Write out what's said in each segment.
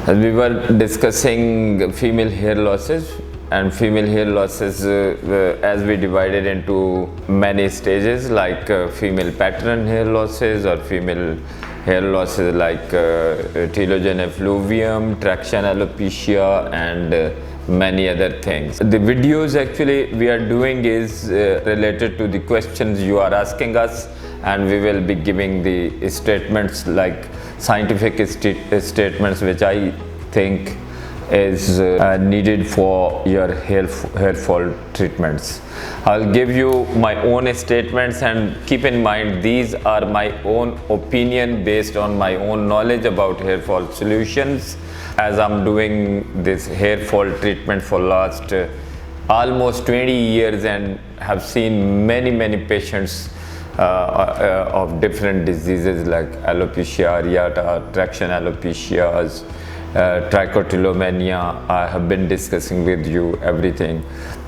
We were discussing female hair losses, and female hair losses as we divided into many stages, like female pattern hair losses or female hair losses like telogen effluvium, traction alopecia, and many other things. The videos actually we are doing is related to the questions you are asking us, and we will be giving the statements like scientific statements which I think is needed for your hair fall treatments. I'll give you my own statements, and keep in mind these are my own opinion based on my own knowledge about hair fall solutions, as I'm doing this hair fall treatment for last almost 20 years and have seen many patients of different diseases like alopecia areata, traction alopecias, trichotillomania. I have been discussing with you everything.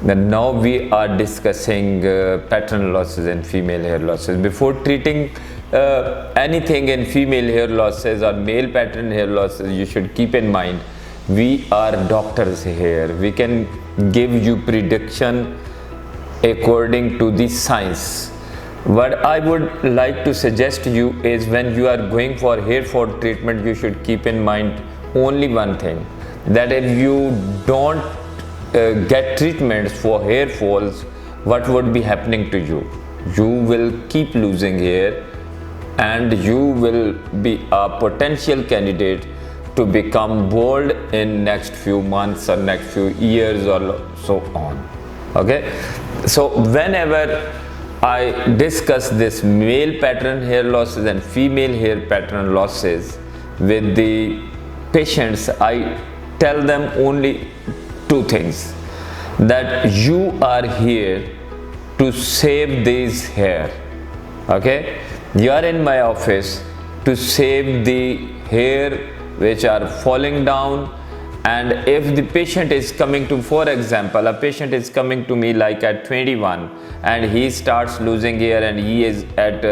And now we are discussing pattern losses and female hair losses. Before treating anything in female hair losses or male pattern hair losses, you should keep in mind we are doctors here. We can give you prediction according to the science. What I would like to suggest to you is, when you are going for hair fall treatment, you should keep in mind only one thing, that if you don't get treatments for hair falls, what would be happening to you? You will keep losing hair, and you will be a potential candidate to become bald in next few months or next few years or so on. Okay, so whenever I discuss this male pattern hair losses and female hair pattern losses with the patients, I tell them only two things: that you are here to save this hair. Okay, you are in my office to save the hair which are falling down. And if the patient is coming to, for example, a patient is coming to me like at 21 and he starts losing hair, and he is at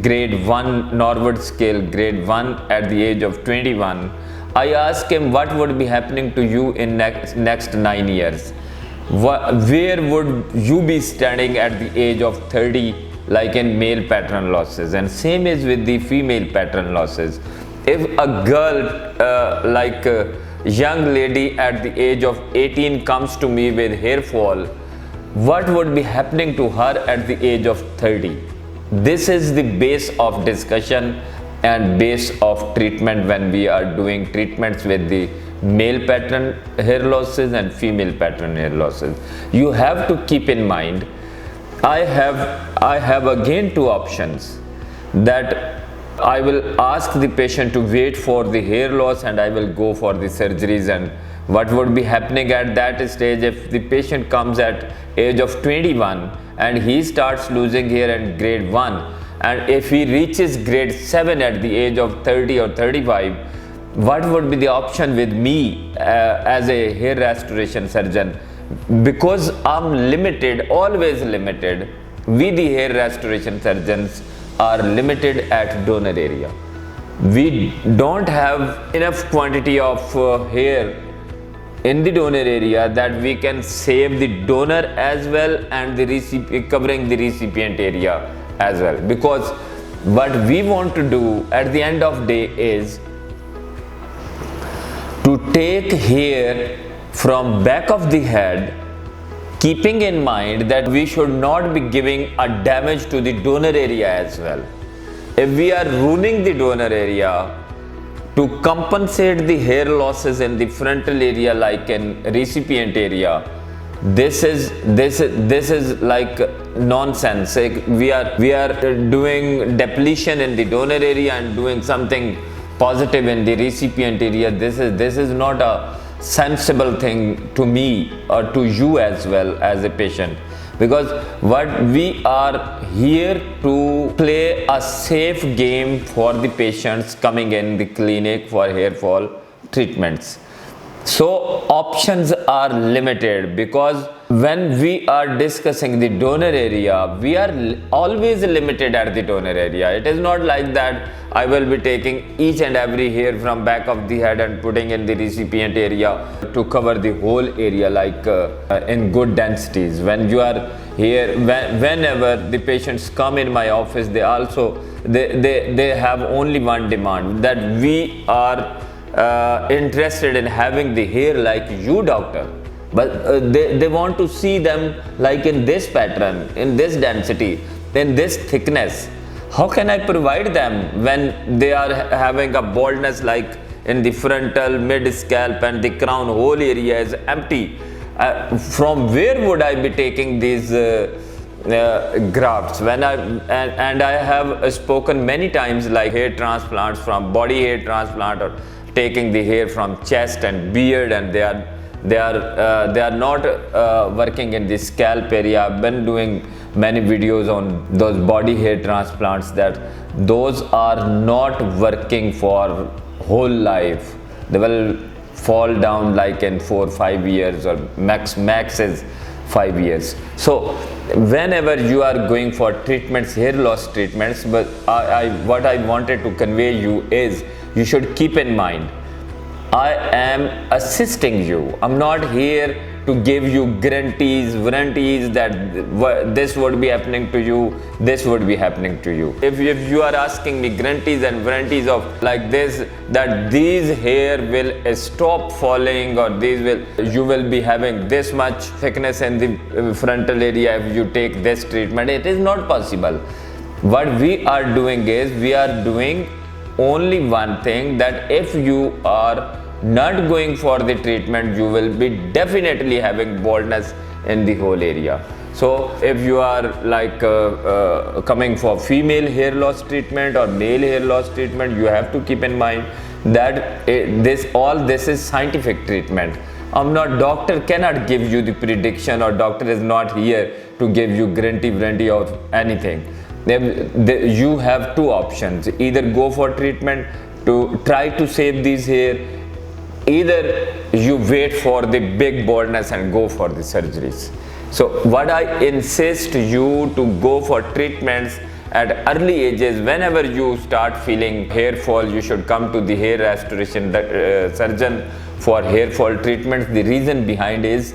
grade 1 Norwood scale, grade 1 at the age of 21, I ask him, what would be happening to you in next 9 years? Where would you be standing at the age of 30, like in male pattern losses? And same is with the female pattern losses. If a girl young lady at the age of 18 comes to me with hair fall, what would be happening to her at the age of 30? This is the base of discussion and base of treatment when we are doing treatments with the male pattern hair losses and female pattern hair losses. You have to keep in mind, I have again two options, that I will ask the patient to wait for the hair loss and I will go for the surgeries. And what would be happening at that stage, if the patient comes at age of 21 and he starts losing hair at grade 1, and if he reaches grade 7 at the age of 30 or 35, what would be the option with me as a hair restoration surgeon? Because I'm limited, always limited, we the hair restoration surgeons are limited at donor area. We don't have enough quantity of hair in the donor area that we can save the donor as well and the covering the recipient area as well. Because what we want to do at the end of day is to take hair from back of the head, keeping in mind that we should not be giving a damage to the donor area as well. If we are ruining the donor area to compensate the hair losses in the frontal area like in recipient area, this is like nonsense. We are doing depletion in the donor area and doing something positive in the recipient area. This is not a sensible thing to me or to you as well as a patient, because what we are here to play a safe game for the patients coming in the clinic for hair fall treatments. So options are limited, because when we are discussing the donor area, we are always limited at the donor area. It is not like that I will be taking each and every hair from back of the head and putting in the recipient area to cover the whole area, like in good densities. When you are here, whenever the patients come in my office, they have only one demand, that we are interested in having the hair like you, doctor, but they want to see them like in this pattern, in this density, in this thickness. How can I provide them when they are having a baldness like in the frontal, mid scalp, and the crown whole area is empty? From where would I be taking these grafts? When I have spoken many times, like hair transplants, from body hair transplant, or taking the hair from chest and beard, and they are not working in the scalp area. I've been doing many videos on those body hair transplants, that those are not working for whole life. They will fall down like in 4 or 5 years, or max is 5 years. So whenever you are going for treatments, hair loss treatments, but what I wanted to convey you is, you should keep in mind, I am assisting you. I'm not here to give you guarantees that this would be happening to you, this would be happening to you. If you are asking me guarantees and warranties of like this, that these hair will stop falling, or you will be having this much thickness in the frontal area if you take this treatment, it is not possible. What we are doing is, we are doing only one thing, that if you are not going for the treatment, you will be definitely having baldness in the whole area. So if you are like coming for female hair loss treatment or male hair loss treatment, you have to keep in mind that this is scientific treatment. Doctor cannot give you the prediction, or doctor is not here to give you guarantee of anything. You have two options: either go for treatment to try to save these hair, either you wait for the big baldness and go for the surgeries. So what I insist you to go for treatments at early ages. Whenever you start feeling hair fall, you should come to the hair restoration surgeon for hair fall treatments. The reason behind is,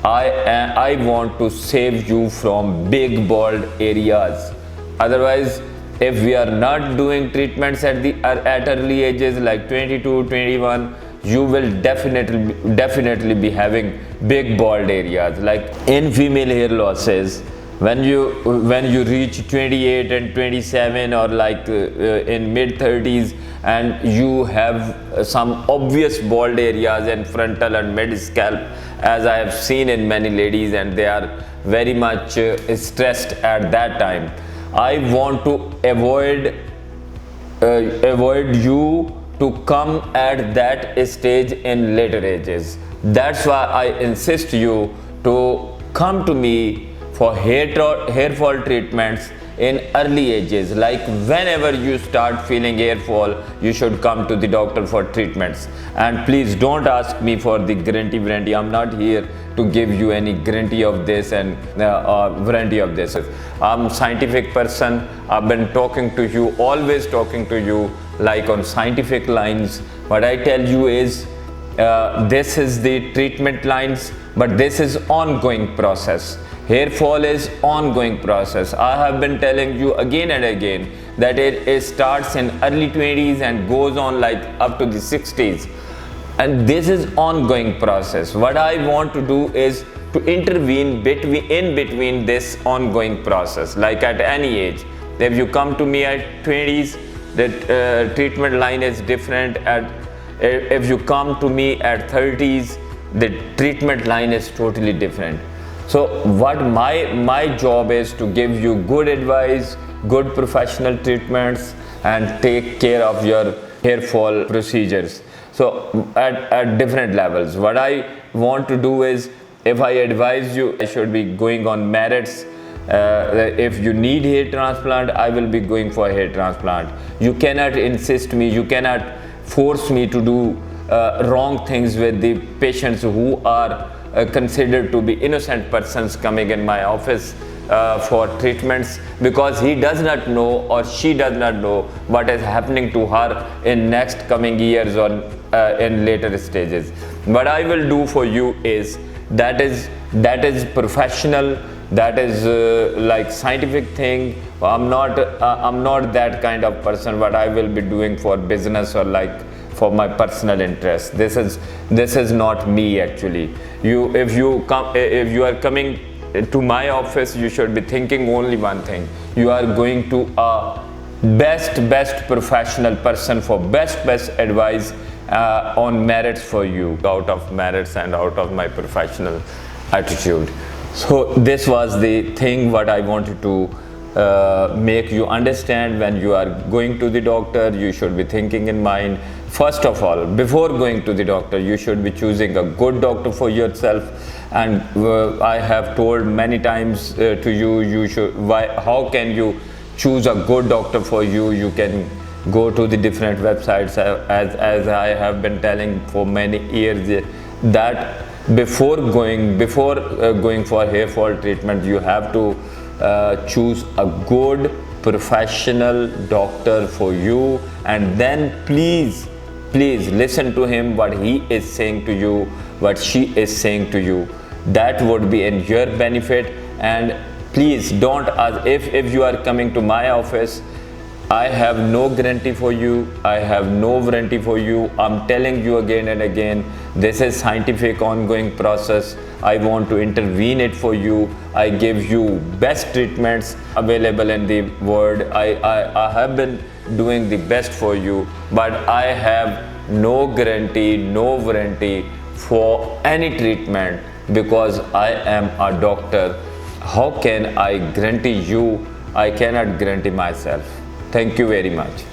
I want to save you from big bald areas. Otherwise, if we are not doing treatments at early ages like 22, 21, you will definitely be having big bald areas. Like in female hair losses, when you reach 28 and 27, or like in mid 30s, and you have some obvious bald areas in frontal and mid scalp, as I have seen in many ladies, and they are very much stressed at that time. I want to avoid you to come at that stage in later ages. That's why I insist you to come to me for hair fall treatments in early ages. Like whenever you start feeling hair fall, you should come to the doctor for treatments. And please don't ask me for the guarantee. I'm not here to give you any guarantee of this and warranty of this. I'm a scientific person. I've been talking to you, always talking to you like on scientific lines. What I tell you is, this is the treatment lines, but this is ongoing process. Hair fall is ongoing process. I have been telling you again and again that it starts in early 20s and goes on like up to the 60s. And this is ongoing process. What I want to do is to intervene in between this ongoing process, like at any age. If you come to me at 20s, the treatment line is different. If you come to me at 30s, the treatment line is totally different. So what my job is to give you good advice, good professional treatments, and take care of your hair fall procedures. So at different levels, what I want to do is, if I advise you, I should be going on merits. If you need hair transplant, I will be going for hair transplant. You cannot insist me, you cannot force me to do wrong things with the patients who are considered to be innocent persons coming in my office for treatments, because he does not know or she does not know what is happening to her in next coming years or in later stages. What I will do for you is that is professional, that is like scientific thing. I'm not that kind of person. What I will be doing for business or like for my personal interest, this is not me actually. If you are coming to my office, you should be thinking only one thing: you are going to a best professional person for best advice on merits for you, out of merits and out of my professional attitude. So this was the thing what I wanted to make you understand. When you are going to the doctor, you should be thinking in mind, first of all, before going to the doctor, you should be choosing a good doctor for yourself. And I have told many times to you should, how can you choose a good doctor for you? You can go to the different websites, as I have been telling for many years, that before going for hair fall treatment, you have to choose a good professional doctor for you, and then please listen to him, what he is saying to you, what she is saying to you. That would be in your benefit. And please don't ask, if you are coming to my office, I have no guarantee for you, I have no warranty for you. I'm telling you again and again, this is scientific ongoing process. I want to intervene it for you. I give you best treatments available in the world. I have been doing the best for you, but I have no guarantee, no warranty for any treatment, because I am a doctor. How can I guarantee you? I cannot guarantee myself. Thank you very much.